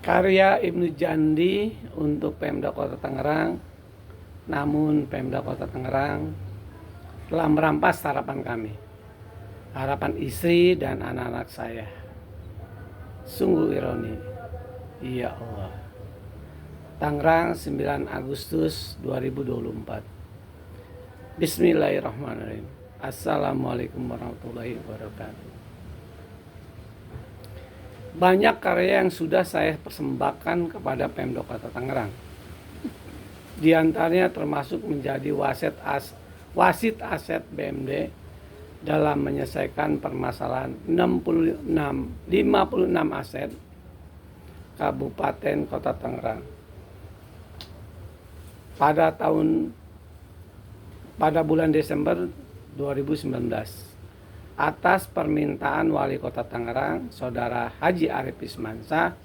Karya Ibnu Jandi untuk Pemda Kota Tangerang. Namun Pemda Kota Tangerang telah merampas harapan kami, harapan istri dan anak-anak saya. Sungguh ironi. Ya Allah. Tangerang, 9 Agustus 2024. Bismillahirrahmanirrahim. Assalamualaikum warahmatullahi wabarakatuh. Banyak karya yang sudah saya persembahkan kepada Pemda Kota Tangerang. Di antaranya termasuk menjadi wasit aset BMD dalam menyelesaikan permasalahan 56 aset Kabupaten Kota Tangerang pada bulan Desember 2019 atas permintaan Wali Kota Tangerang Saudara Haji Arif Ismansyah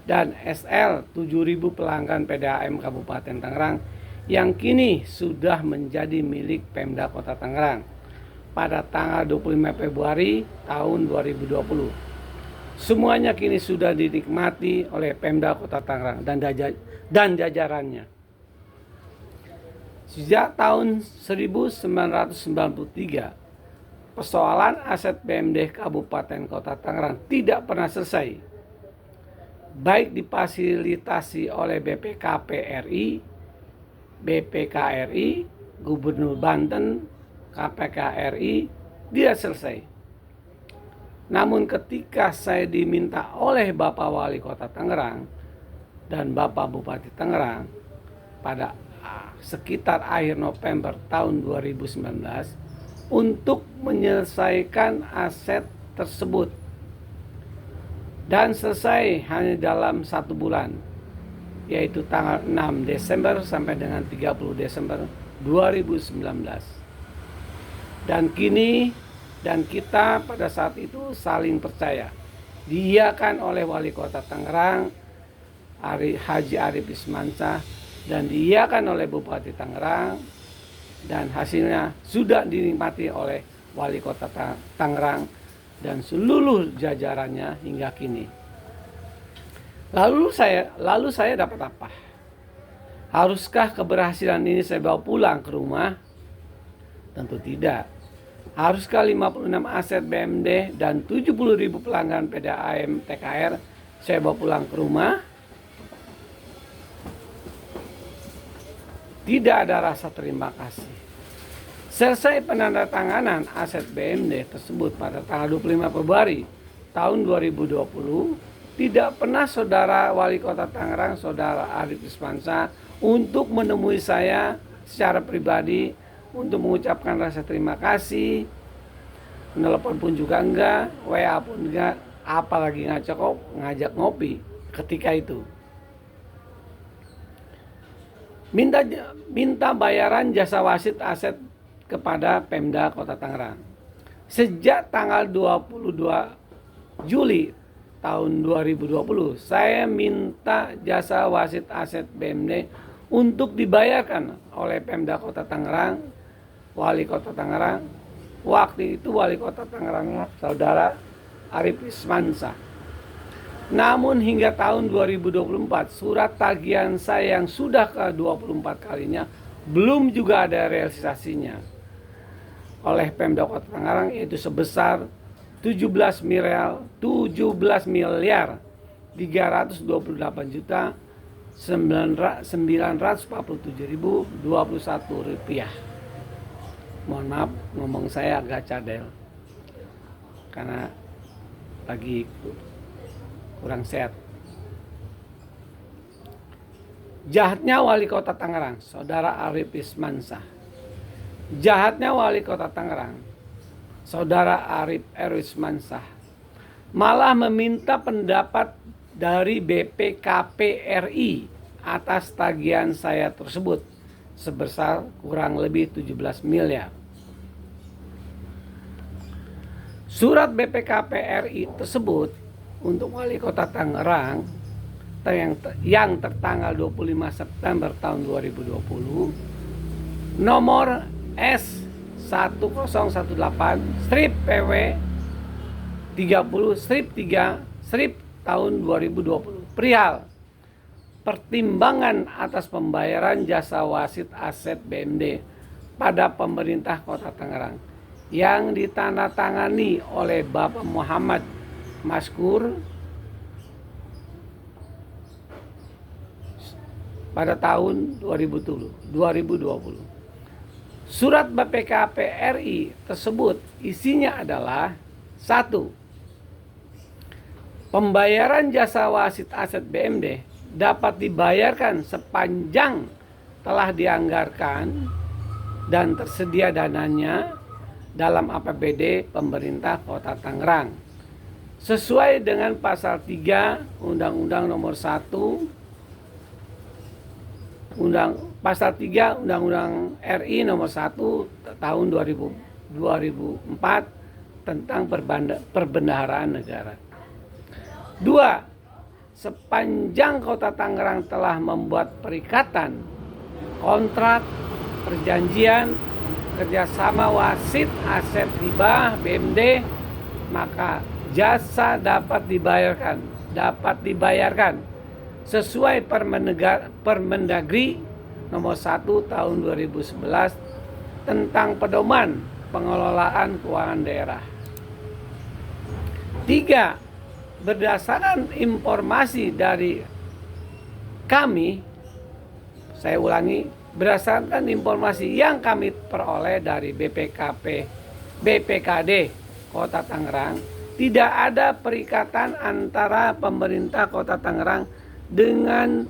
dan SL 7.000 pelanggan PDAM Kabupaten Tangerang yang kini sudah menjadi milik Pemda Kota Tangerang pada tanggal 25 Februari tahun 2020. Semuanya kini sudah dinikmati oleh Pemda Kota Tangerang dan jajarannya. Sejak tahun 1993, persoalan aset BMD Kabupaten Kota Tangerang tidak pernah selesai, baik difasilitasi oleh BPKP RI, BPKRI, Gubernur Banten, KPK RI, tidak selesai. Namun ketika saya diminta oleh Bapak Wali Kota Tangerang dan Bapak Bupati Tangerang pada sekitar akhir November tahun 2019 untuk menyelesaikan aset tersebut dan selesai hanya dalam 1 bulan, yaitu tanggal 6 Desember sampai dengan 30 Desember 2019. Dan kita pada saat itu saling percaya, diiyakan oleh Wali Kota Tangerang Haji Arif Ismansyah dan diiyakan oleh Bupati Tangerang, dan hasilnya sudah dinikmati oleh Wali Kota Tangerang dan seluruh jajarannya hingga kini. Lalu saya dapat apa? Haruskah keberhasilan ini saya bawa pulang ke rumah? Tentu tidak. Haruskah 56 aset BMD dan 70.000 pelanggan PDAM TKR saya bawa pulang ke rumah? Tidak ada rasa terima kasih. Selesai penandatanganan aset BMD tersebut pada tanggal 25 Februari tahun 2020, tidak pernah Saudara Wali Kota Tangerang, Saudara Arif Ismansyah, untuk menemui saya secara pribadi untuk mengucapkan rasa terima kasih. Telepon pun juga enggak, WA pun enggak, apalagi ngajak ngopi ketika itu. Minta bayaran jasa wasit aset kepada Pemda Kota Tangerang. Sejak tanggal 22 Juli tahun 2020, saya minta jasa wasit aset BMD untuk dibayarkan oleh Pemda Kota Tangerang, Wali Kota Tangerang. Waktu itu Wali Kota Tangerang Saudara Arif Ismansyah. Namun hingga tahun 2024, surat tagihan saya yang sudah ke-24 kalinya belum juga ada realisasinya oleh Pemda Kota Tangerang, yaitu sebesar 17 miliar 328 juta 947.021 rupiah. Mohon maaf, ngomong saya agak cadel karena lagi kurang sehat. Jahatnya Wali Kota Tangerang, Saudara Arif Ismansyah. Jahatnya Wali Kota Tangerang, Saudara Arif Ismansyah, malah meminta pendapat dari BPKP RI atas tagihan saya tersebut sebesar kurang lebih 17 miliar. Surat BPKP RI tersebut untuk Wali Kota Tangerang yang tertanggal 25 September tahun 2020 nomor S1018/PW 30/3 tahun 2020 perihal pertimbangan atas pembayaran jasa wasit aset BMD pada pemerintah Kota Tangerang yang ditandatangani oleh Bapak Muhammad Maskur pada tahun 2020. Surat BPKP RI tersebut isinya adalah: 1. Pembayaran jasa wasit aset BMD dapat dibayarkan sepanjang telah dianggarkan dan tersedia dananya dalam APBD pemerintah Kota Tangerang sesuai dengan pasal 3 Undang-Undang Nomor 1 Pasal 3 Undang-Undang RI Nomor 1 tahun 2004 tentang perbendaharaan negara. 2. Sepanjang Kota Tangerang telah membuat perikatan, kontrak, perjanjian, kerjasama wasit aset hibah BMD, maka jasa dapat dibayarkan sesuai Permendagri Nomor 1 tahun 2011 tentang pedoman pengelolaan keuangan daerah. 3. Berdasarkan informasi dari kami, saya ulangi, berdasarkan informasi yang kami peroleh dari BPKD Kota Tangerang, tidak ada perikatan antara pemerintah Kota Tangerang dengan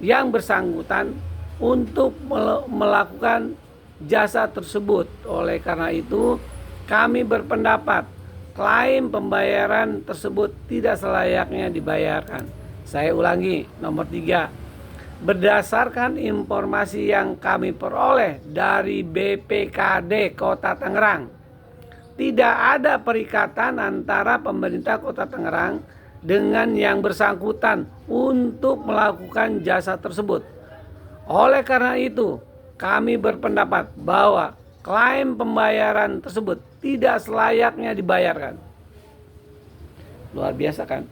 yang bersangkutan untuk melakukan jasa tersebut. Oleh karena itu, kami berpendapat klaim pembayaran tersebut tidak selayaknya dibayarkan. Saya ulangi, nomor 3. Berdasarkan informasi yang kami peroleh dari BPKD Kota Tangerang, tidak ada perikatan antara pemerintah Kota Tangerang dengan yang bersangkutan untuk melakukan jasa tersebut. Oleh karena itu, kami berpendapat bahwa klaim pembayaran tersebut tidak selayaknya dibayarkan. Luar biasa kan?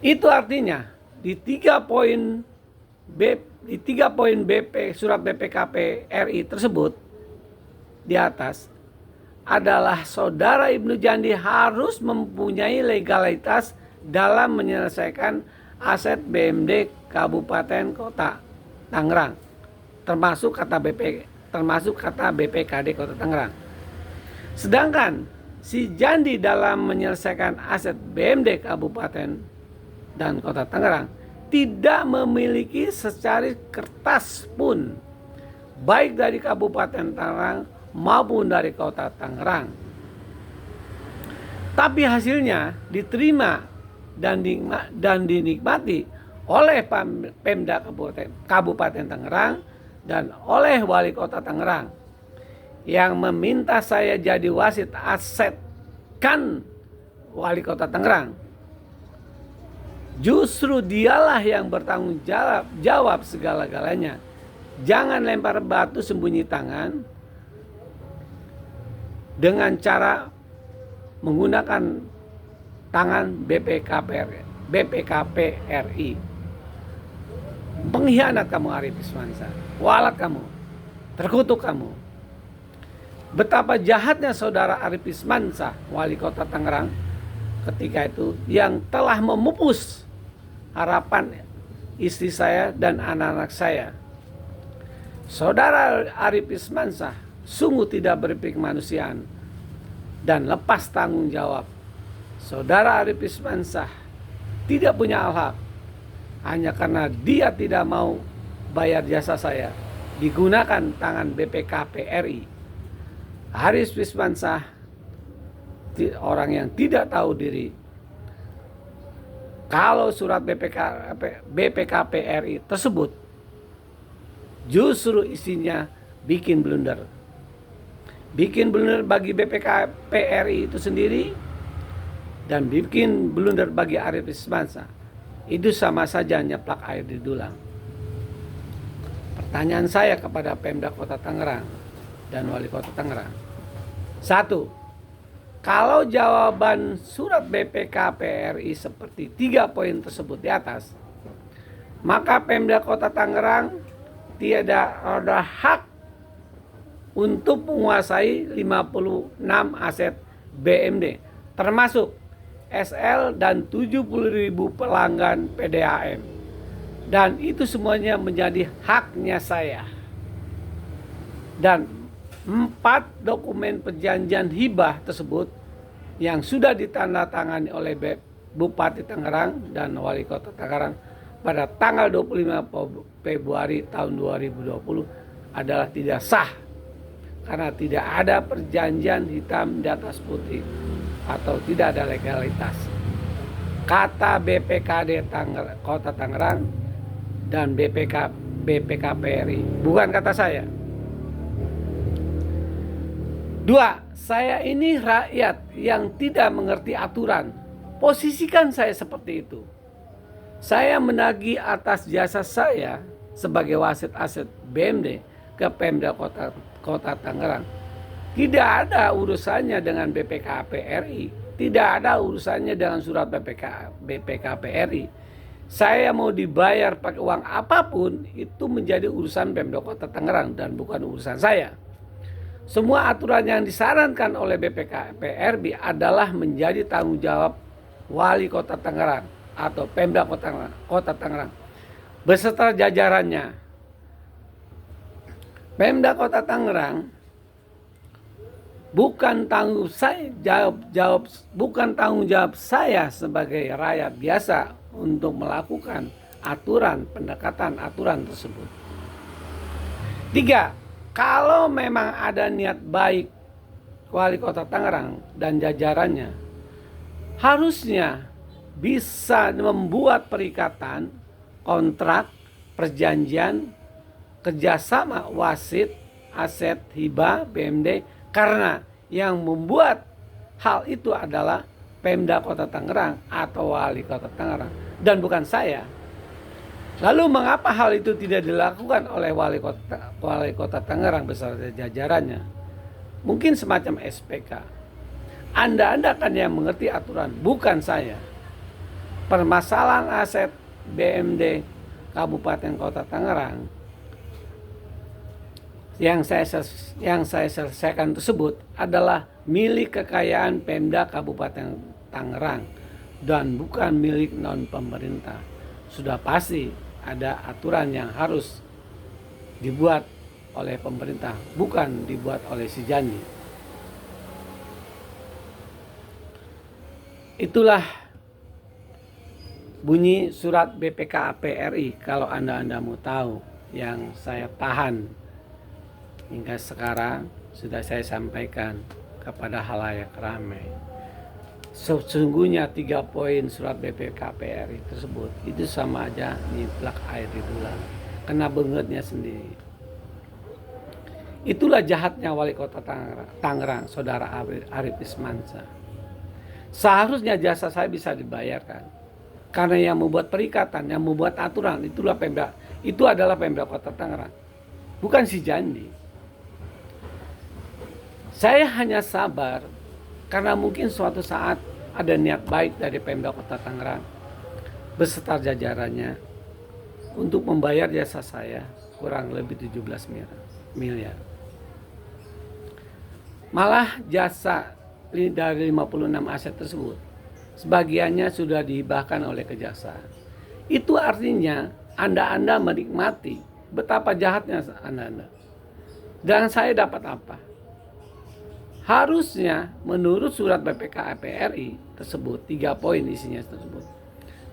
Itu artinya di 3 poin surat BPKP RI tersebut di atas adalah saudara Ibnu Jandi harus mempunyai legalitas dalam menyelesaikan aset BMD Kabupaten Kota Tangerang, termasuk kata BPKD Kota Tangerang. Sedangkan si Jandi dalam menyelesaikan aset BMD Kabupaten dan Kota Tangerang tidak memiliki secari kertas pun, baik dari Kabupaten Tangerang maupun dari Kota Tangerang. Tapi hasilnya diterima dan dinikmati oleh Pemda Kabupaten Tangerang dan oleh Wali Kota Tangerang yang meminta saya jadi wasit aset kan Wali Kota Tangerang. Justru dialah yang bertanggung jawab segala-galanya. Jangan lempar batu sembunyi tangan dengan cara menggunakan tangan BPKP RI. Pengkhianat kamu Arif Ismansyah, walat kamu, terkutuk kamu. Betapa jahatnya saudara Arif Ismansyah, Wali Kota Tangerang ketika itu, yang telah memupus harapan istri saya dan anak-anak saya. Saudara Arif Ismansyah sungguh tidak berpikir kemanusiaan dan lepas tanggung jawab. Saudara Arif Ismansyah tidak punya akhlak hanya karena dia tidak mau bayar jasa saya, digunakan tangan BPKP RI. Arif Ismansyah orang yang tidak tahu diri. Kalau surat BPKP RI tersebut justru isinya bikin blunder. Bikin blunder bagi BPKP RI itu sendiri dan bikin blunder bagi Arif Ismansyah. Itu sama saja nyeplak air di dulang. Pertanyaan saya kepada Pemda Kota Tangerang dan Wali Kota Tangerang. 1. Kalau jawaban surat BPKPRI seperti 3 poin tersebut di atas, maka Pemda Kota Tangerang tidak ada hak untuk menguasai 56 aset BMD, termasuk SL dan 70.000 pelanggan PDAM. Dan itu semuanya menjadi haknya saya. Dan 4 dokumen perjanjian hibah tersebut yang sudah ditandatangani oleh Bupati Tangerang dan Wali Kota Tangerang pada tanggal 25 Februari tahun 2020 adalah tidak sah karena tidak ada perjanjian hitam di atas putih atau tidak ada legalitas. Kata BPKD Kota Tangerang dan BPKPRI, bukan kata saya. 2. Saya ini rakyat yang tidak mengerti aturan. Posisikan saya seperti itu. Saya menagih atas jasa saya sebagai wasit aset BMD ke Pemda Kota Tangerang. Tidak ada urusannya dengan BPKPRI. Tidak ada urusannya dengan surat BPKPRI. Saya mau dibayar pakai uang apapun, itu menjadi urusan Pemda Kota Tangerang dan bukan urusan saya. Semua aturan yang disarankan oleh BPKPRI adalah menjadi tanggung jawab Wali Kota Tangerang atau Pemda Kota Tangerang beserta jajarannya. Pemda Kota Tangerang bukan tanggung jawab saya sebagai rakyat biasa untuk melakukan pendekatan aturan tersebut. 3. Kalau memang ada niat baik Wali Kota Tangerang dan jajarannya, harusnya bisa membuat perikatan, kontrak, perjanjian, kerjasama wasit, aset hibah, BMD, karena yang membuat hal itu adalah Pemda Kota Tangerang atau Wali Kota Tangerang dan bukan saya. Lalu mengapa hal itu tidak dilakukan oleh Wali Kota Tangerang beserta jajarannya? Mungkin semacam SPK. Anda kan yang mengerti aturan, bukan saya. Permasalahan aset BMD Kabupaten Kota Tangerang yang saya selesaikan tersebut adalah milik kekayaan Pemda Kabupaten Tangerang dan bukan milik non pemerintah. Sudah pasti ada aturan yang harus dibuat oleh pemerintah, bukan dibuat oleh si Jani. Itulah bunyi surat BPKPRI kalau Anda mau tahu yang saya tahan hingga sekarang sudah saya sampaikan kepada halayak ramai. Sesungguhnya 3 poin surat BPKPRI tersebut itu sama aja nyiplak air di tulang, kena bengetnya sendiri. Itulah jahatnya Wali Kota Tangerang, Saudara Arif Ismansyah. Seharusnya jasa saya bisa dibayarkan, karena yang membuat perikatan, yang membuat aturan itu adalah Pemda Kota Tangerang, bukan si Jandi. Saya hanya sabar karena mungkin suatu saat ada niat baik dari Pemda Kota Tangerang beserta jajarannya untuk membayar jasa saya kurang lebih 17 miliar. Malah jasa dari 56 aset tersebut sebagiannya sudah dihibahkan oleh kejaksaan. Itu artinya Anda menikmati betapa jahatnya Anda. Dan saya dapat apa? Harusnya menurut surat BPKPRI tersebut 3 poin isinya tersebut,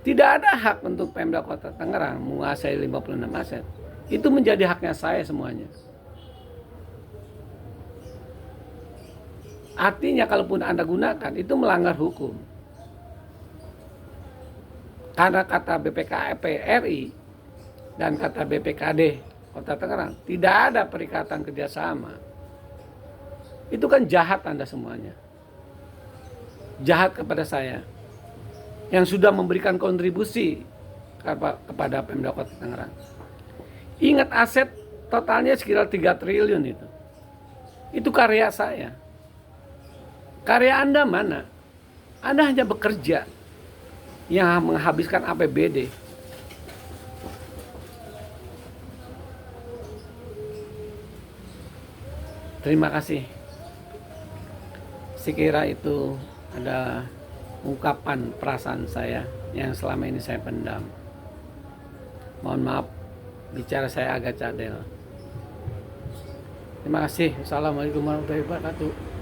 tidak ada hak untuk Pemda Kota Tangerang menguasai 56 aset. Itu menjadi haknya saya semuanya. Artinya kalaupun Anda gunakan itu melanggar hukum. Karena kata BPKPRI dan kata BPKD Kota Tangerang tidak ada perikatan kerjasama. Itu kan jahat Anda semuanya. Jahat kepada saya yang sudah memberikan kontribusi kepada Pemda Kota Tangerang. Ingat aset totalnya sekitar 3 triliun itu. Itu karya saya. Karya Anda mana? Anda hanya bekerja yang menghabiskan APBD. Terima kasih. Sekira itu ada ungkapan perasaan saya yang selama ini saya pendam. Mohon maaf, bicara saya agak cadel. Terima kasih. Assalamualaikum warahmatullahi wabarakatuh.